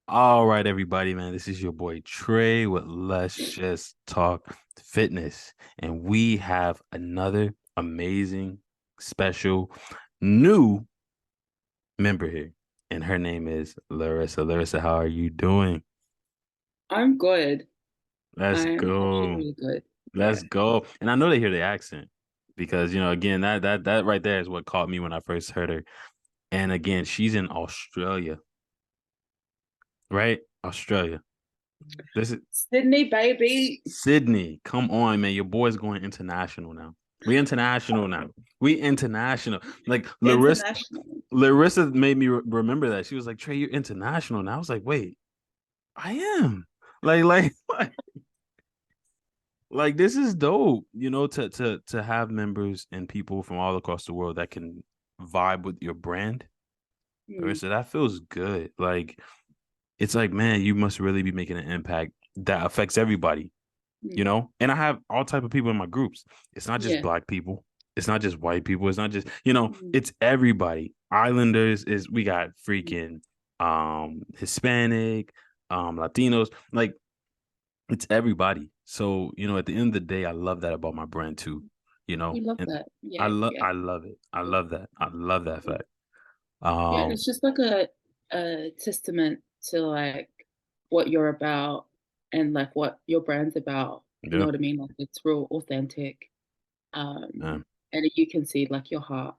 All right, everybody, man. This is your boy Trey with Let's Just Talk Fitness. And we have another amazing, special, new member here. And her name is Larissa. Larissa, how are you doing? I'm good. Let's I'm actually go. really good. Yeah. Let's go. And I know they hear the accent because, again, that right there is what caught me when I first heard her. And again, she's in Australia, right? Australia. This is Sydney, baby. Sydney, come on, man. Your boy's going international now. We international now. We international. Like International. Larissa made me remember that. She was like, Trey, you're international. And I was like, wait, I am. Like, like this is dope, to have members and people from all across the world that can vibe with your brand. Hmm. Larissa, that feels good. Like, it's like, man, you must really be making an impact that affects everybody. Hmm. And I have all type of people in my groups. It's not just Yeah. black people, it's not just white people, it's not just Hmm. it's everybody. Islanders is we got freaking Hispanic, Latinos, like it's everybody. So at the end of the day, I love that about my brand too. We love And that. i Yeah. love Yeah. i love it. I love that fact. Yeah. And um it's just like a testament to like what you're about and like what your brand's about. You know yeah, what I mean? Like it's real authentic. man. And you can see like your heart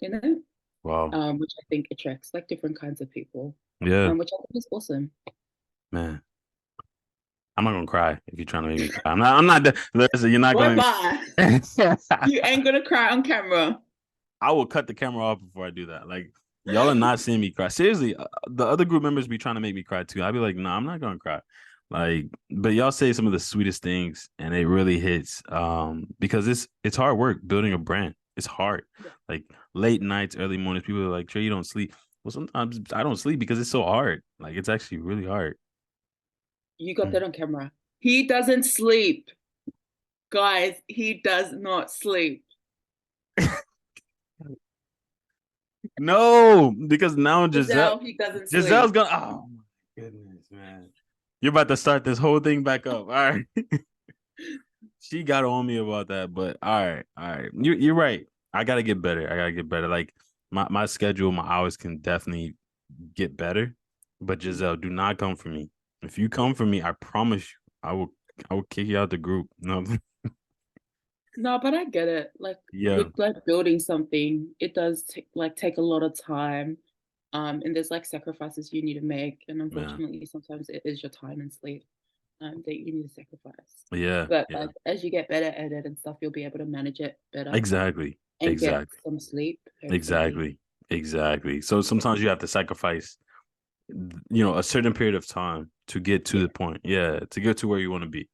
in it, Wow. which I think attracts like different kinds of people, Yeah, which I think is awesome. man. I'm not gonna cry if you're trying to make me cry. I'm not. Listen, you're not Bye gonna. bye. You ain't gonna cry on camera. I will cut the camera off before I do that. Like, y'all are not seeing me cry. Seriously, the other group members be trying to make me cry too. I'd be like, nah, I'm not gonna cry. Like, but y'all say some of the sweetest things, and it really hits. Because it's hard work building a brand. It's hard. Yeah. Like late nights, early mornings, people are like, Trey, you don't sleep. Well, sometimes I don't sleep because it's so hard. Like, it's actually really hard. You got Mm. that on camera. He doesn't sleep. Guys, he does not sleep. No, because now Giselle, he doesn't Giselle's sleep. gonna. Oh my goodness, man! You're about to start this whole thing back up. All right. She got on me about that, but all right. You're right. I gotta get better. I gotta get better. Like my schedule, my hours can definitely get better. But Giselle, do not come for me. If you come for me, I promise you, I will kick you out the group. No, No, but I get it. Like yeah, with like building something, it does take a lot of time. And there's like sacrifices you need to make. And man, unfortunately, sometimes it is your time and sleep that you need to sacrifice. yeah, But yeah, like as you get better at it and stuff, you'll be able to manage it better exactly, and get exactly, some sleep, hopefully. exactly, exactly. So sometimes you have to sacrifice, a certain period of time to get to Yeah, the point. Yeah, to get to where you want to be.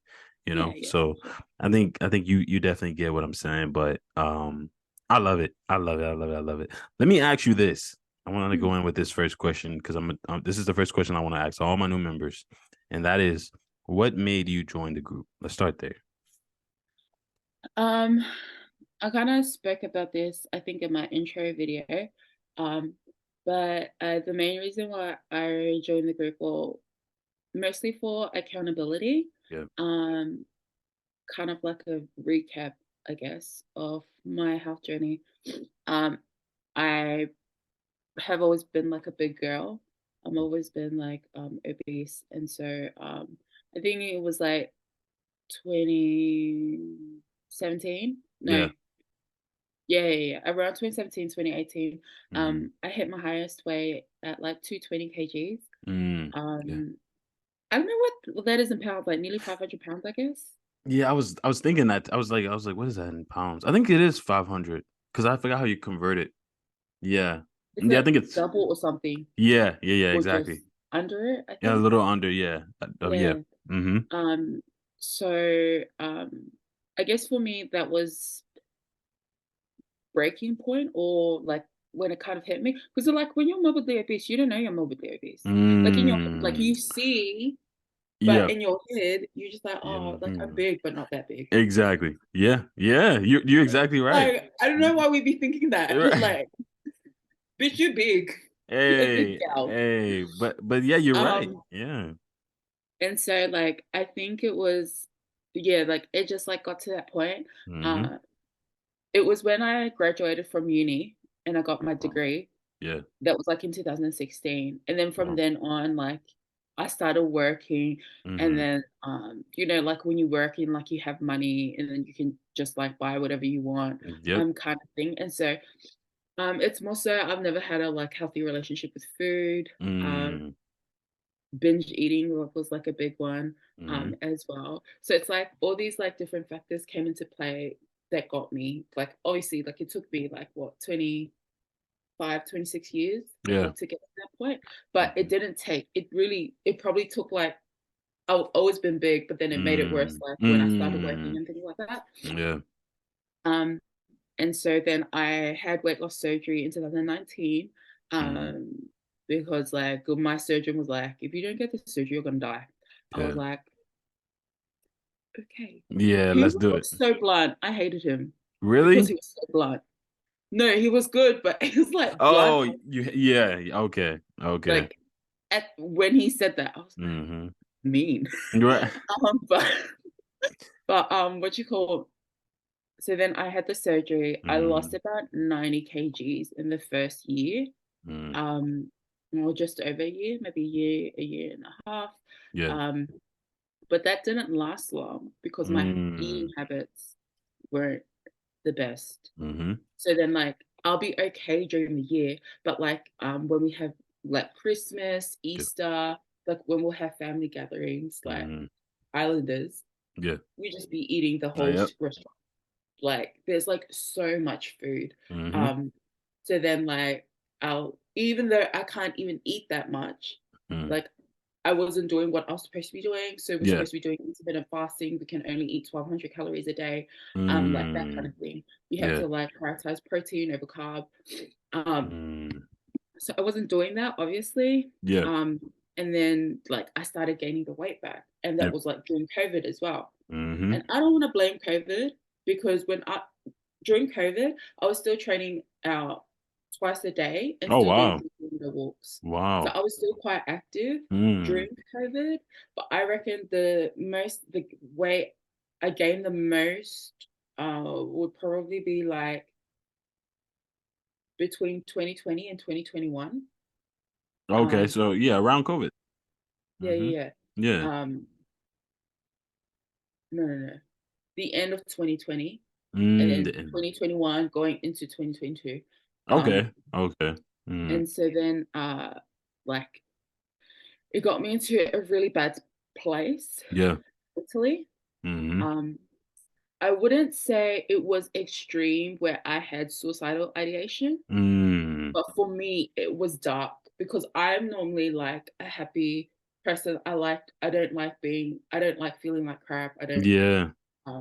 yeah, yeah, for So sure. I think you definitely get what I'm saying, but I love it. I love it. I love it. I love it. Let me ask you this. I want to go Mhm. in with this first question because this is the first question I want to ask all my new members, and that is, what made you join the group? Let's start there. Um, I kind of spoke about this, I think, in my intro video. Um, but the main reason why I joined the group, well, mostly for accountability, Yeah. um, kind of like a recap, I guess, of my health journey. Um, I have always been like a big girl. I've always been like obese, and so I think it was like 2017. Yeah. No, yeah. Around 2017, 2018, Mm-hmm. I hit my highest weight at like 220 kgs. Mm. Yeah. Um, I don't know what that is in pounds, like nearly 500 pounds, I guess. Yeah, I was thinking that. I was like, what is that in pounds? I think it is 500 because I forgot how you convert it. Yeah. Is Yeah, I it think it's double or something, yeah, or just exactly. under it, I Yeah, a think? little under, yeah. Oh yeah. Yeah. Mm-hmm. Um, so I guess for me that was breaking point, or like when it kind of hit me, because like when you're morbidly obese, you don't know you're morbidly obese. Like in your like Mm. you see, but Yeah. in your head, you're just like, Yeah. oh, like I'm Mhm. big, but not that big. Exactly. Yeah. Yeah. You're exactly right. Like I don't know why we'd be thinking that. You're right. Like, bitch, you big. a big Hey, gal. hey, but yeah, you're right. Um, Yeah. and so like I think it was, yeah, like it just like got to that point. Mm-hmm. Uh, it was when I graduated from uni and I got my Oh, degree. yeah. That was like in 2016. And then from Oh. then on, like I started working, and Mm-hmm. then like when you work in like you have money and then you can just like buy whatever you want, Yep. kind of thing. And so it's more so I've never had a like healthy relationship with food. Mm-hmm. Binge eating was like a big one Mm-hmm. as well. So it's like all these like different factors came into play that got me like obviously like it took me like what 25, 26 years Yeah. like to get to that point, but Mm-hmm. it didn't take it probably took like I've always been big, but then it made it worse like when I started working Mm-hmm. and things like that. Yeah. um and so then I had weight loss surgery in 2019, Mm-hmm. um because like my surgeon was like, if you don't get this surgery you're gonna die. I was Yeah. like, okay. Yeah, He let's was do like it. so blunt. I hated him because Really? he was so blunt. No, he was good, but he was like blunt. Oh, yeah. Okay. Okay. Like at when he said that, I was like, Mm-hmm. mean. Right. But what you call, so then I had the surgery. I lost Mm-hmm. about 90 kgs in the first year. Mm-hmm. Um, or just over a year, maybe a year and a half. Yeah. Um, but that didn't last long because my Mm-hmm. eating habits weren't the best. Mm-hmm. So then like I'll be okay during the year, but like when we have like Christmas, Yeah. Easter, like when we'll have family gatherings, like Mm-hmm. islanders, Yeah. we just be eating the Oh, whole yep. restaurant. Like there's like so much food. Mm-hmm. Um so then like I'll, even though I can't even eat that much, Mm. like I wasn't doing what I was supposed to be doing. So we're Yeah. supposed to be doing intermittent fasting. We can only eat 1,200 calories a day, like that kind Mm. of thing. You have Yeah. to like prioritize protein over carb. Um, Mm. so I wasn't doing that, obviously. Yeah. Um, and then like I started gaining the weight back, and that Yep. was like during COVID as well. Mm-hmm. And I don't want to blame COVID because when I during COVID, I was still training out twice a day and Oh, still doing wow. 15-minute walks. So Wow. I was still quite active Mm. during COVID. But I reckon the way I gained the most would probably be like between 2020 and 2021. Okay. Um, So, yeah, around COVID. yeah, Mm-hmm. yeah, Yeah. yeah. No, no, no. The end of 2020 and Mm. then 2021 going into 2022. Um, Okay. Okay. Mm. and so then like it got me into a really bad place Yeah. mentally. Mm-hmm. Um, I wouldn't say it was extreme where I had suicidal ideation, Mm. but for me it was dark because I'm normally like a happy person. I don't like feeling like crap. I don't Yeah. I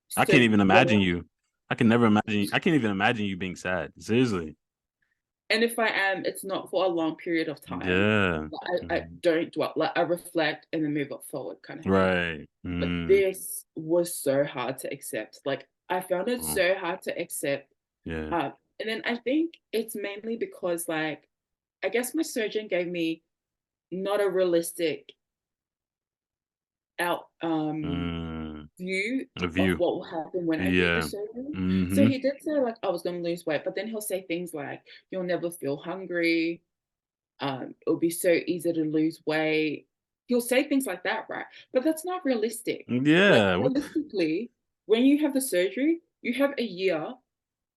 so can't even when imagine you. I can never imagine. I can't even imagine you being sad. Seriously. and if I am, it's not for a long period of time. Yeah. I Mhm. don't dwell, like I reflect and then move up forward kind of thing. Right. But Mm. this was so hard to accept. Like I found it Oh, so hard to accept. yeah. And then I think it's mainly because like I guess my surgeon gave me not a realistic out Mm. view A of view. what will happen when I do the Yeah. surgery. So Mm-hmm. he did say like I was gonna lose weight, but then he'll say things like you'll never feel hungry. It'll be so easy to lose weight. He'll say things like that, right? But that's not realistic. Like Yeah. What? realistically, when you have the surgery, you have a year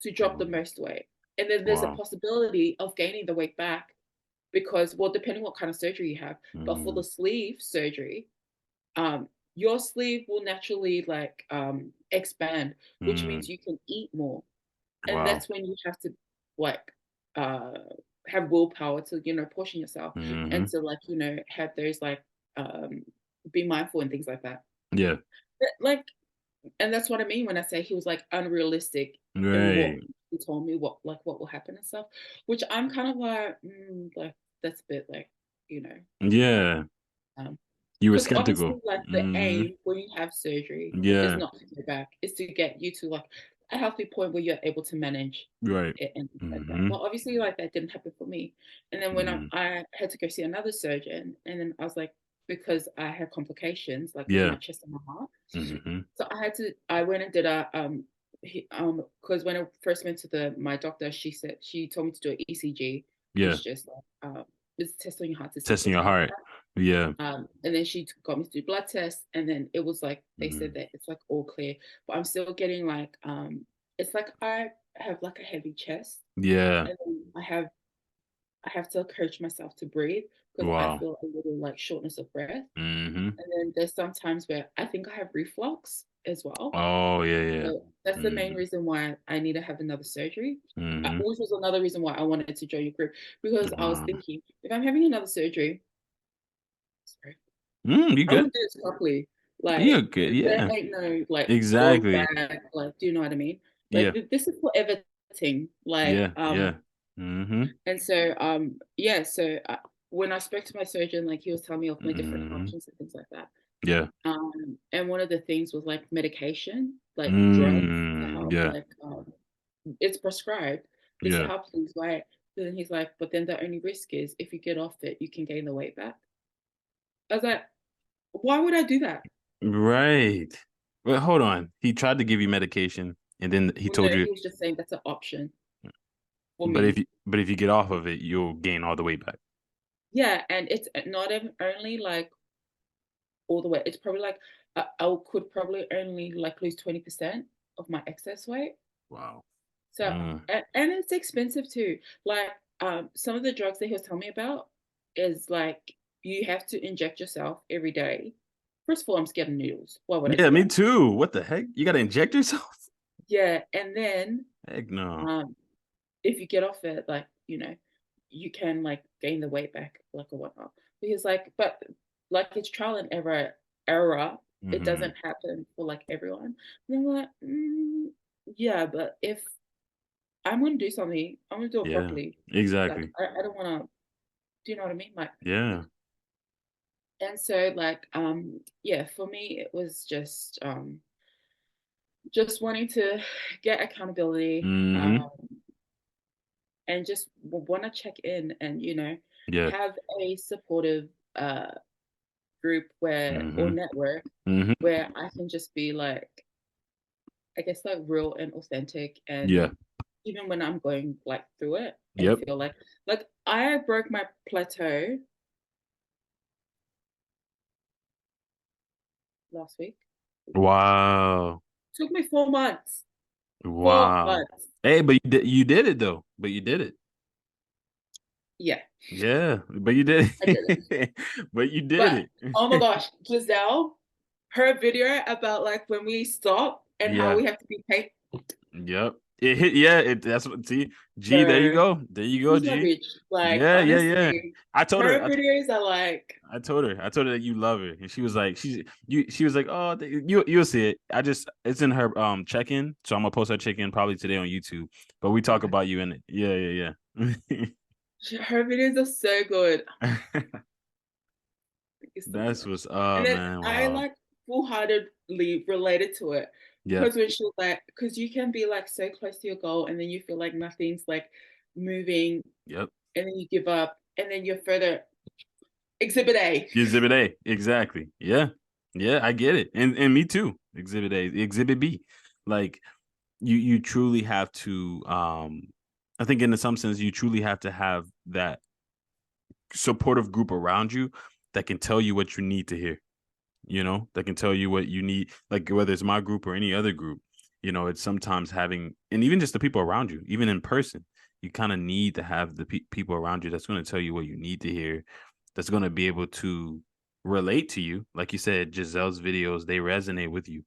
to drop the Mm. most weight. And then there's a Wow. possibility of gaining the weight back because, well, depending what kind of surgery you have, but for Mm. the sleeve surgery, your sleeve will naturally like expand, which Mm. means you can eat more. And Wow. that's when you have to like uh have willpower to portion yourself and Mm-hmm. to like have those like be mindful and things like that. Yeah. But, like, and that's what I mean when I say he was like unrealistic in what Right. he told me what will happen and stuff, which I'm kind of like that's a bit like you know Yeah. um You were because obviously skeptical. like the Mm-hmm. aim when you have surgery is Yeah. not to go back, is to get you to like a healthy point where you're able to manage Right. it and things like that. Mm-hmm. Well, obviously, like that didn't happen for me. And then when Mm-hmm. I had to go see another surgeon, and then I was like, because I had complications like with Yeah. my chest and my heart, Mm-hmm. so I went and did a because when I first went to my doctor, she told me to do an ECG, which Yeah. is just like it's testing your heart to see if Testing there's a your heart heart. attack. Yeah. And then she got me to do blood tests, and then it was like they Mm-hmm. said that it's like all clear, but I'm still getting like it's like I have like a heavy chest, Yeah. and then I have to encourage myself to breathe because I Wow. feel a little like shortness of breath. Mm-hmm. And then there's some times where I think I have reflux as well. Oh yeah, yeah. So that's the main Mm-hmm. reason why I need to have another surgery. Mm-hmm. Which was another reason why I wanted to join your group, because I was Uh, thinking if I'm having another surgery, sorry, you I good. want to do this properly. You're Like good. there Yeah. ain't no like going Exactly. back. Like, do you know what I mean? Like Yeah. this is forever thing. Yeah. Yeah. Mm-hmm. And so yeah. So when I spoke to my surgeon, like he was telling me of my different Mm-hmm. options and things like that. Yeah. And one of the things was like medication, like drugs to Mm, help, yeah. like it's prescribed. It's to Yeah. help lose weight. But then he's like, but then the only risk is if you get off it, you can gain the weight back. I was like, why would I do that? Right. Well, hold on. He tried to give you medication, and then he Well, no, told you, he was just saying that's an option for but me. if you get off of it, you'll gain all the weight back. Yeah, and it's not even only like all the way. It's probably like I could probably only like lose 20% of my excess weight. Wow. So Mm. and it's expensive too. Like some of the drugs that he was telling me about is like you have to inject yourself every day. First of all, I'm scared of needles. Why would I Yeah, do me that? too. What the heck? You got to inject yourself? Yeah, and then Heck no. um if you get off it, like, you can like gain the weight back, like or whatnot. Because like, but like it's trial and error. It Hmm. doesn't happen for like everyone. And I'm like, yeah, but if I'm gonna do something, I'm gonna do it Yeah, properly. Like exactly. I don't wanna, do you know what I mean? Like, Yeah. and so like yeah, for me it was just wanting to get accountability, Hmm. and just want to check in and Yeah. have a supportive uh group where or Hmm. network Hmm. where I can just be like, I guess, like real and authentic, Yeah. and even when I'm going like through it and Yep. feel like I broke my plateau last week. Wow. Took me 4 months. four Wow. months Hey, but you did it though. But you did it. Yeah, Yeah, but you did I did it. it. But you did But oh my it. gosh, Giselle, her video about like when we stop and how Yeah. we have to be paid. Yep. It hit. Yeah. That's what. See, G. There you Bro, go. There you go, she's my G. bitch. Like, Yeah. Yeah. Yeah. honestly, I told her. her videos are like, I told her. I told her that you love her, and she was like, She was like, oh, you'll see it. It's in her check-in, so I'm gonna post her check-in probably today on YouTube. But we talk okay, about you in it. Yeah. Yeah. her videos are so good. Yeah. Thank you so That's much. what's And up, then man. I Wow. like full-heartedly related to it Yeah. because when she was like, because you can be like so close to your goal and then you feel like nothing's like moving, Yep. and then you give up, and then you're further. Exhibit A. Exhibit A. Exactly. Yeah. Yeah, I get it. And me too. Exhibit A. Exhibit B. Like you truly have to I think in some sense you truly have to have that supportive group around you that can tell you what you need to hear, that can tell you what you need, like whether it's my group or any other group. It's sometimes having, and even just the people around you, even in person, you kind of need to have the people around you that's going to tell you what you need to hear, that's going to be able to relate to you. Like you said, Giselle's videos, they resonate with you,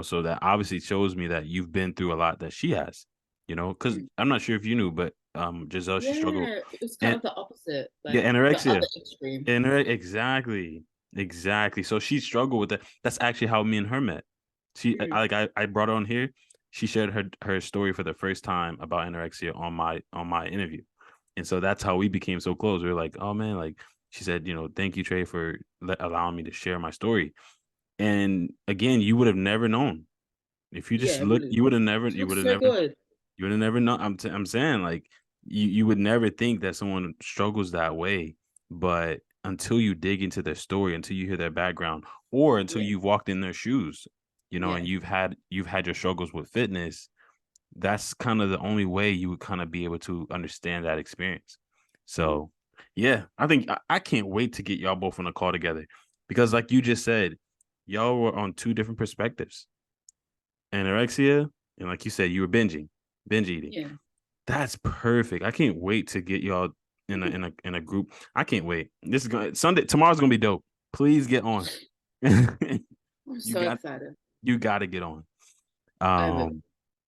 so that obviously shows me that you've been through a lot that she has, because Mm. I'm not sure if you knew, but Giselle, she struggled. Yeah, it's kind And of the opposite, yeah, like the anorexia. other extreme. Exactly. Exactly. So she struggled with that. That's actually how me and her met. Mm. I brought her on here. She shared her story for the first time about anorexia on my interview. And so that's how we became so close. We were like, oh man, like she said, thank you, Trey, for allowing me to share my story. And again, you would have never known. If you just Yeah, look, really. you would have never, She looks so good. you would have never known. I'm saying like you would never think that someone struggles that way, but until you dig into their story, until you hear their background, or until Yeah, you've walked in their shoes, and yeah, you've had your struggles with fitness, that's kind of the only way you would kind of be able to understand that experience. yeah, So, yeah, I think I can't wait to get y'all both on a call together because, like you just said, y'all were on two different perspectives: anorexia, and like you said, you were binge eating. yeah. That's perfect. I can't wait to get y'all in a group. I can't wait. This is gonna Sunday. Tomorrow's gonna be dope. Please get on. I'm you so got excited. you got to get on. I will. Um,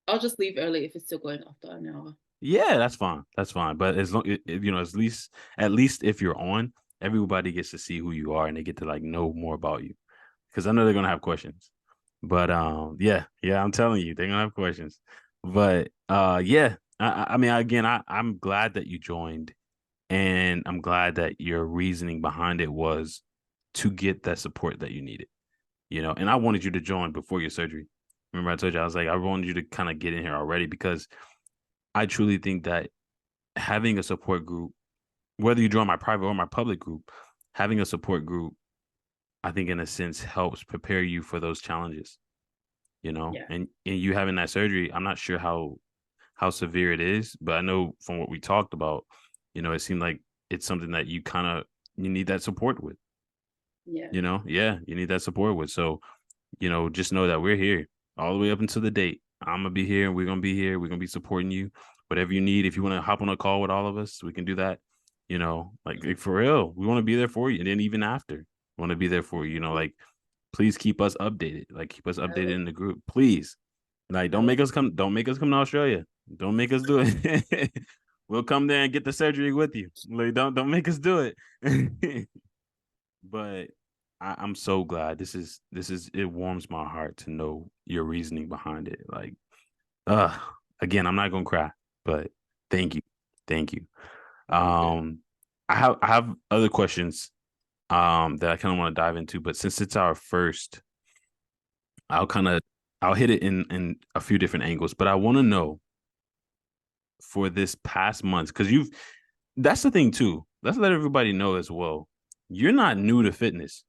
I'll just leave early if it's still going after an hour. Yeah, that's fine. That's fine. But as long at least if you're on, everybody gets to see who you are and they get to like know more about you. Because I know they're gonna have questions. But yeah, I'm telling you, they're gonna have questions. But yeah. I mean again, I'm glad that you joined and I'm glad that your reasoning behind it was to get that support that you needed. And I wanted you to join before your surgery. Remember I told you I was like, I wanted you to kind of get in here already because I truly think that having a support group, whether you join my private or my public group, having a support group, I think in a sense helps prepare you for those challenges, Yeah, and you having that surgery, I'm not sure how severe it is, but I know from what we talked about, it seemed like it's something that you need that support with, yeah. yeah, you need that support with. So, just know that we're here all the way up until the date. I'm gonna be here and we're gonna be here. We're gonna be supporting you. Whatever you need. If you want to hop on a call with all of us, we can do that. Like for real. We want to be there for you. And then even after, we want to be there for you. Like please keep us updated. Like keep us I updated will. in the group. Please. Like I will. don't make us come to Australia. Don't make us do it. We'll come there and get the surgery with you. Like don't make us do it. But I'm so glad. This is it warms my heart to know your reasoning behind it. Like, uh, again, I'm not gonna cry, but thank you, thank you. I'm good. Um, I have other questions that I kind of want to dive into, but since it's our first, I'll kind of I'll hit it in a few different angles. But I want to know for this past month because that's the thing too. Let's let everybody know as well. You're not new to fitness.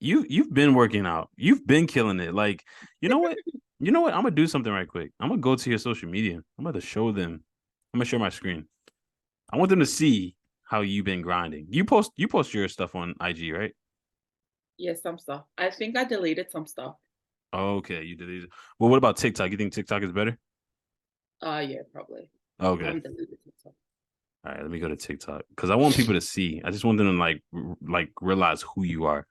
You've been working out. You've been killing it. Like, you know what? You know what? I'm gonna do something right quick. I'm gonna go to your social media. I'm gonna show them. I'm gonna share my screen. I want them to see how you've been grinding. You post your stuff on IG, right? Yeah, some stuff. I think I deleted some stuff. Okay, you did. Well, what about TikTok? You think TikTok is better? Yeah, probably. I Okay. haven't deleted some stuff. All right, let me go to TikTok because I want people to see. I just want them to like realize who you are.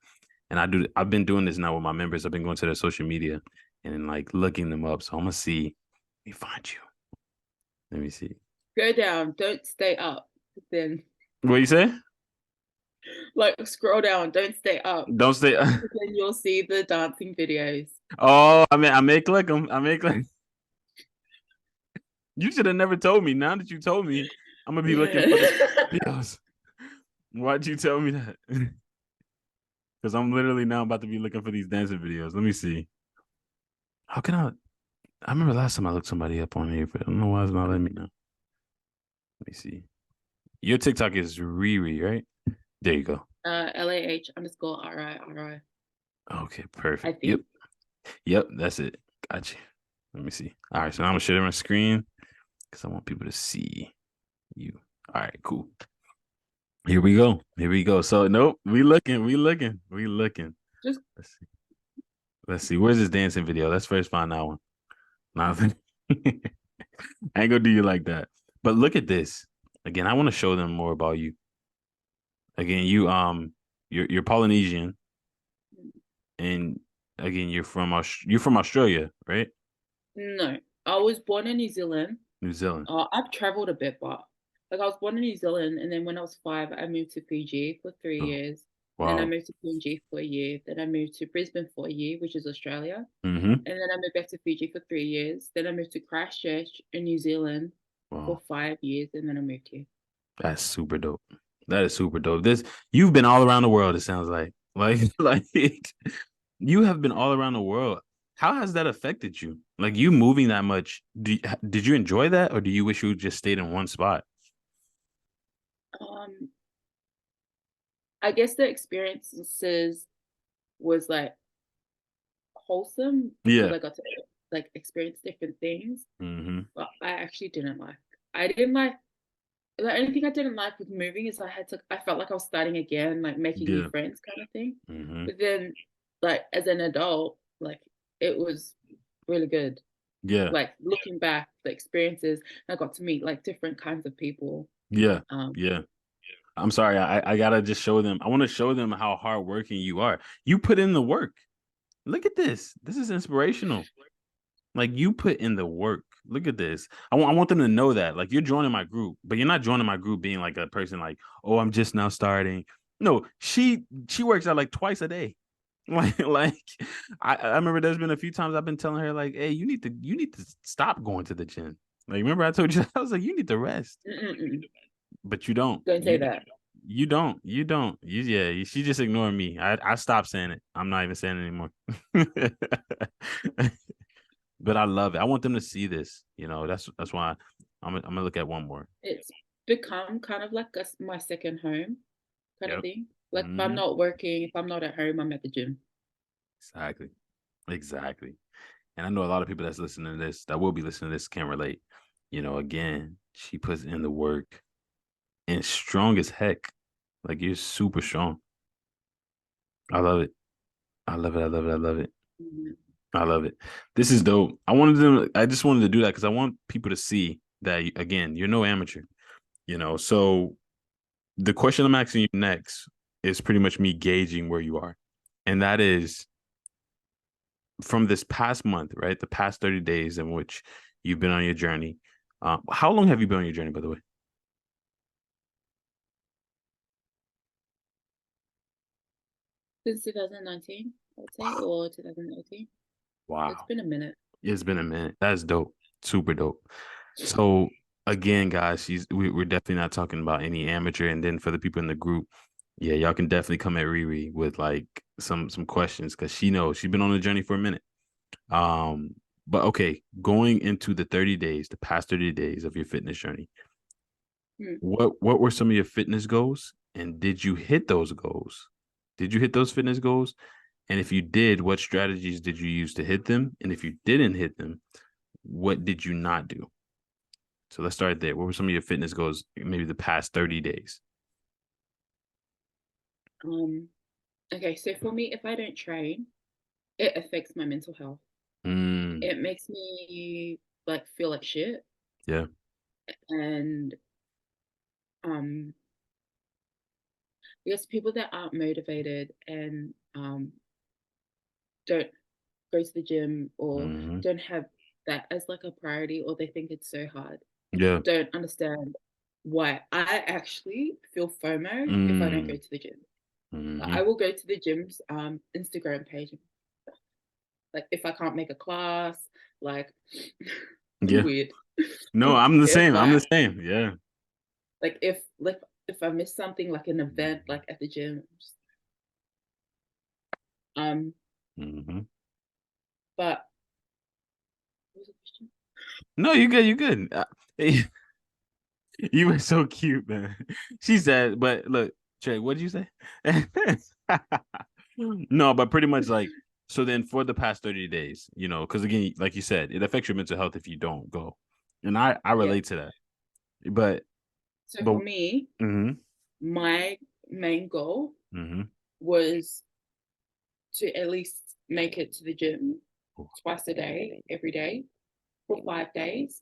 And I've been doing this now with my members. I've been going to their social media and then like looking them up. So I'm gonna see. Let me find you. Let me see. Go down. Don't stay up. Then, What you say? like, scroll down. Don't stay up. Don't stay. Then you'll see the dancing videos. Oh, I may click them. I may click. You should have never told me. Now that you told me, I'm gonna be looking Yeah. for the videos. Why'd you tell me that? Because I'm literally now about to be looking for these dancing videos. Let me see. How can I? I remember last time I looked somebody up on here, but I don't know why it's not letting me know. Let me see. Your TikTok is Riri, right? There you go. LAH_RI. Okay, I perfect. Yep. think. Yep, that's it. Gotcha. Let me see. All right, so now I'm gonna share my screen because I want people to see you. All right, cool. Here we go. Here we go. So nope, we looking. Just Let's see. Let's see. Where's this dancing video? Let's first find that one. Nothing. I ain't gonna do you like that. But look at this. Again, I want to show them more about you. Again, you're Polynesian, and again, you're from Australia, right? no. I was born in New Zealand. New Zealand. I've traveled a bit, but like I was born in New Zealand, and then when I was 5, I moved to Fiji for three Oh, years. And then I wow. moved to Fiji for a year. Then I moved to Brisbane for a year, which is Australia. Mm-hmm. And then I moved back to Fiji for 3 years. Then I moved to Christchurch in New Zealand for Wow. 5 years, and then I moved here. That's super dope. That is super dope. You've been all around the world, it sounds like. Like you have been all around the world. How has that affected you? Like you moving that much, did you enjoy that, or do you wish you just stayed in one spot? Um, I guess the experiences was like wholesome because Yeah. I got to like experience different things, Mm-hmm. but I actually didn't like. I didn't like the only thing I didn't like with moving is I felt like I was starting again, like making new Yeah. friends kind of thing. Mm-hmm. But then, like as an adult, like it was really good. Yeah. Like looking back, the experiences, I got to meet like different kinds of people. Yeah. Um, Yeah. I'm sorry. I gotta just show them. I want to show them how hardworking you are. You put in the work. Look at this. This is inspirational. Like you put in the work. Look at this. I want them to know that. Like you're joining my group, but you're not joining my group being like a person like, oh, I'm just now starting. No, she works out like twice a day. Like I remember there's been a few times I've been telling her like, hey, you need to stop going to the gym. Like remember I told you I was like, you need to rest. mm-mm. But you don't. Don't say You that. you don't. You don't. She just ignored me. I stopped saying it. I'm not even saying it anymore. But I love it. I want them to see this. That's why I'm gonna look at one more. It's become kind of like my second home kind of Yep. thing. Like if I'm Hmm. not working, if I'm not at home, I'm at the gym. Exactly. Exactly. And I know a lot of people that's listening to this, that will be listening to this, can relate. Again, she puts in the work and strong as heck. Like you're super strong. I love it. I love it. I love it. I love it. Mhm. I love it. This is dope. I just wanted to do that because I want people to see that again, you're no amateur. So the question I'm asking you next is pretty much me gauging where you are. And that is from this past month, right? The past 30 days in which you've been on your journey. How long have you been on your journey, by the way? Since 2019, I would say, or 2018. So it's Wow. been a minute. It's been a minute. That's dope. Super dope. So again, guys, we're definitely not talking about any amateur. And then for the people in the group, yeah, y'all can definitely come at Riri with like some questions because she knows she's been on the journey for a minute. Um, but okay, going into the 30 days, the past 30 days of your fitness journey, Hmm. what were some of your fitness goals? And did you hit those goals? Did you hit those fitness goals? And if you did, what strategies did you use to hit them? And if you didn't hit them, what did you not do? So let's start there. What were some of your fitness goals, maybe the past 30 days? Um, okay, so for me, if I don't train, it affects my mental health. Mm, It makes me like feel like shit. yeah. And um because people that aren't motivated and don't go to the gym or Hmm. don't have that as like a priority or they think it's so hard, Yeah. don't understand why I actually feel FOMO if I don't go Mm, to the gym. I hmm. will go to the gym's Instagram page. Like if I can't make a class, like I'm Yeah. weird. No, I'm the If same. I'm I the same. Yeah. like if I miss something like an event like at the gym, um, Hmm. but what was the question? No, you good. You good. You were so cute, man. She said, but look, Trey, what did you say? No, but pretty much like, so then for the past 30 days, because again, like you said, it affects your mental health if you don't go. And I Yeah. relate to that. But, So but, for me, mm-hmm, my main goal mm-hmm. was to at least make it to the gym twice a day, every day, for 5 days.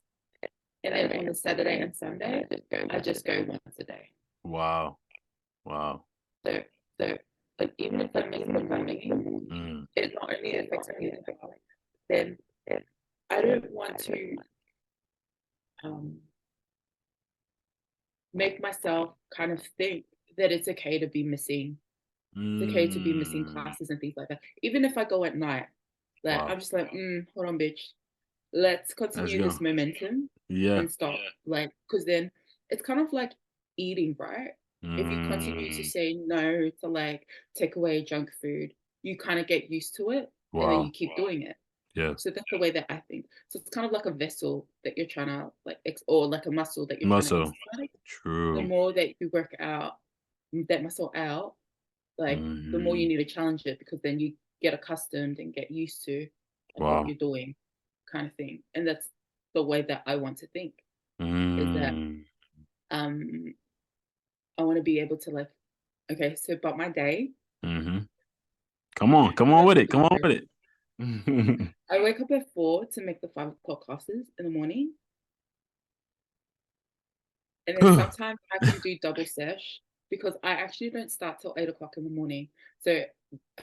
And then on the Saturday and Sunday, I just go once a day. Wow. Wow. So, so like even if I miss the running, Mm, it not only affects me, then I don't want to um, make myself kind of think that it's okay to be missing. It's okay to be missing mm. classes and things like that. Even if I go at night, like Wow. I'm just like, hold on, bitch. Let's Let's continue go. this momentum Yeah. and stop. Like, because then it's kind of like eating, right? If you continue to Mm. say no to like take away junk food, you kind of get used to it and then you Wow. keep doing it. Yeah. So that's the way that I think. So it's kind of like a vessel that you're trying to like, or like a muscle that you're trying to Muscle. exercise. The True. more that you work out that muscle out, like the more you Mm-hmm. need to challenge it because then you get accustomed and get used to like what Wow. you're doing, kind of thing. And that's the way that I want to think. Is that Mm. um I want to be able to like, okay, so but my day, Mm-hmm. Come on. Come on that's with just it. Come on with crazy. it. I wake up at 4 to make the 5 o'clock classes in the morning. And then sometimes I can do double sesh because I actually don't start till 8 o'clock in the morning. So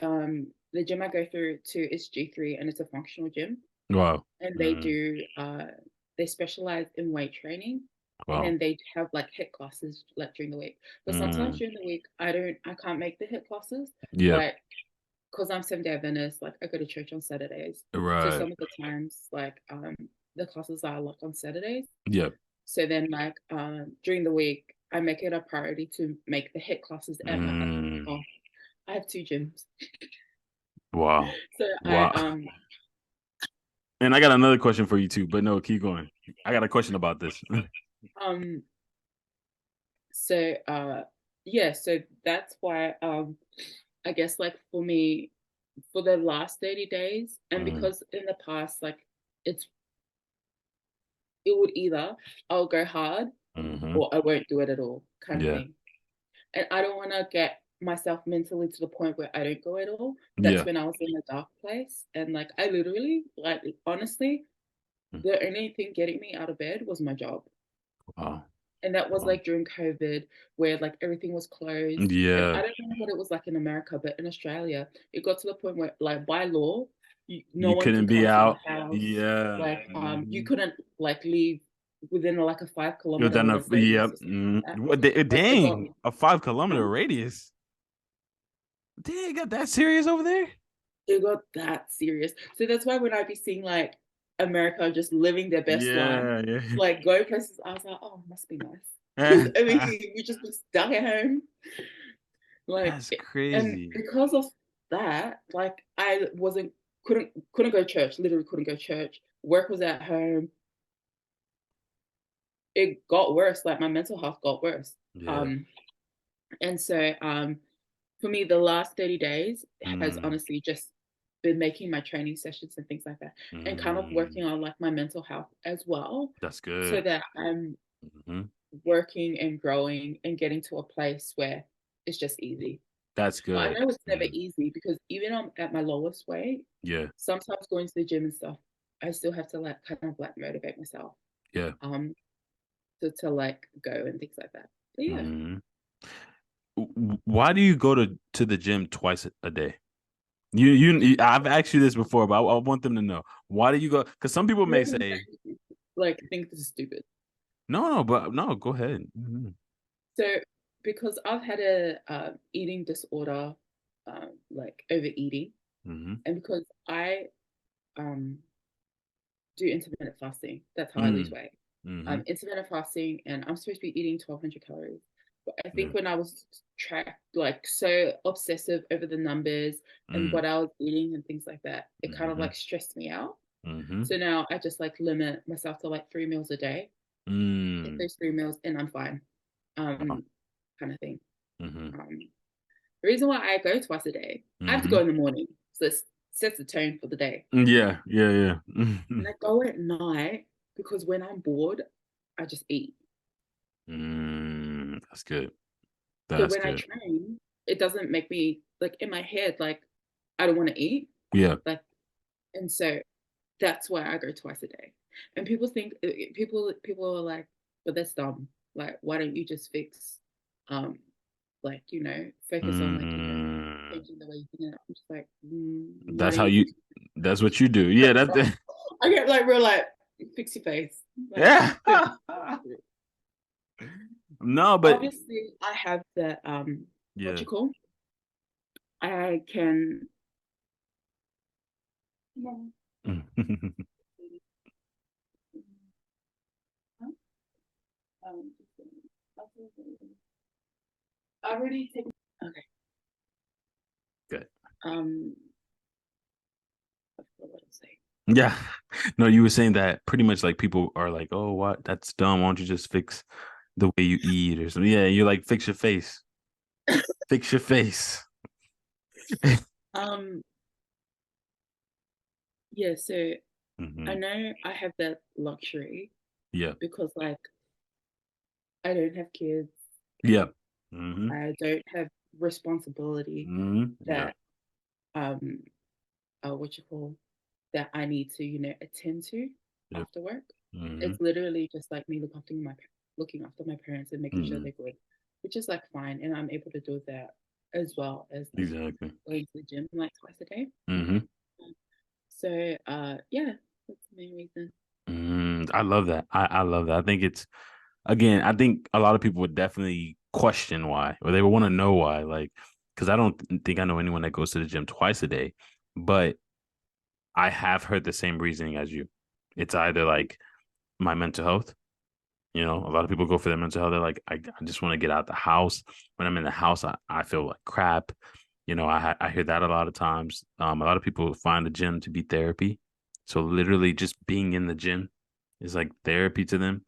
the gym I go through to is G3 and it's a functional gym. Wow. And Mm. they specialize in weight training. And Wow. then they have like HIIT classes like during the week. But sometimes Mm. during the week I can't make the HIIT classes. Yeah. Like because I'm Seventh-day Adventist, like I go to church on Saturdays. So Right. some of the times like the classes are like on Saturdays. Yeah. So then, like during the week, I make it a priority to make the HIIT classes at my. Mm. Oh, I have 2 gyms, Wow. so I Wow. And I got another question for you too, but no, keep going. I got a question about this. um so yeah, so that's why I guess like for me for the last 30 days, and Mm-hmm. because in the past like it's it would either I'll go hard Mm-hmm. or I won't do it at all, kind of Yeah. thing. And I don't want to get myself mentally to the point where I don't go at all. That's Yeah. when I was in a dark place. And like, I literally, like, honestly, the only thing getting me out of bed was my job. Wow. And that was Wow. like during COVID, where like everything was closed. And I Yeah. don't know what it was like in America, but in Australia, it got to the point where, like, by law, no You one couldn't could come be to out. the house. Yeah. Like, you Mm-hmm. couldn't like leave within like a 5 kilometer Within a radius yep. or something Mm. like that. What? Like, it got, Dang, a 5 kilometer huh? radius. Dang, it got that serious over there. It got that serious. So that's why when I be seeing like America just living their best life, Yeah. like go places, I was like, oh, must be nice. Because Yeah. everything we just been stuck at home, like, That's and crazy. because of that, like I wasn't couldn't go to church. Literally couldn't go to church. Work was at home. It got worse. Like my mental health got worse. Yeah. Um, and so for me, the last 30 days has Mm. honestly just been making my training sessions and things like that and kind of working Mm. on like my mental health as well That's so good. that I'm Hmm. working and growing and getting to a place where it's just easy. That's But I good. know it's never Mm. easy because even I'm at my lowest weight, Yeah. sometimes going to the gym and stuff, I still have to like kind of like motivate myself Yeah. um to like go and things like that. But yeah. Hmm. Why do you go to the gym twice a day? I've asked you this before, but I want them to know why do you go? Because some people may You're gonna say, like think this is stupid. no, no, but no, go ahead. Mhm. So, because I've had a eating disorder, like overeating, Mhm. and because I um, do intermittent fasting, that's how I lose Mm. weight. Mhm. Intermittent fasting, and I'm supposed to be eating 1,200 calories. But I Yeah. think when I was tracked, like so obsessive over the numbers and Mm. what I was eating and things like that, it kind of Mhm. like stressed me out. Mhm. So now I just like limit myself to like 3 meals a day. Get Mm. those 3 meals, and I'm fine. Wow. Kind of thing. Mhm. Um, The reason why I go twice a day, I have to go Mhm. in the morning, so it sets the tone for the day. Yeah. Yeah. Yeah. And I go at night because when I'm bored, I just eat. Mm. That's good. So That's when I good. train, it doesn't make me like in my head like I don't want to eat. Yeah. Like, and so that's why I go twice a day. And people think people are like, but that's dumb. Like, why don't you just fix, um, like focus on like Mm. changing the way you think. I'm just like, why That's don't how you you. fix That's what you do. Yeah. That's. I get like real like fix your face. Like Yeah. No, but obviously I have the what yeah. you call I can um, I already taken okay. Good. Um I forgot what I was saying. Yeah. No, you were saying that pretty much like people are like, oh, what? That's dumb. Why don't you just fix the way you eat or something? Yeah, you're like, fix your face. Fix your face. Um, yeah, so I Hmm. know I have that luxury Yeah. because like I don't have kids. Yeah. Hmm. I don't have responsibility Yeah. that um what you call that I need to, attend to Yeah. after work. Hmm. It's literally just like me looking after my parents and making sure Hmm. they're good, which is like fine, and I'm able to do that as well as like Exactly. going to the gym like twice a day. Hmm. So yeah, that's the main reason. I love that. I love that. I think it's again, I think a lot of people would definitely question why, or they would want to know why. Like, because I don't think I know anyone that goes to the gym twice a day, but I have heard the same reasoning as you. It's either like my mental health. You know, a lot of people go for their mental health. They're like, I just want to get out the house. When I'm in the house, I feel like crap. You know, I hear that a lot of times. A lot of people find the gym to be therapy. So literally just being in the gym is like therapy to them.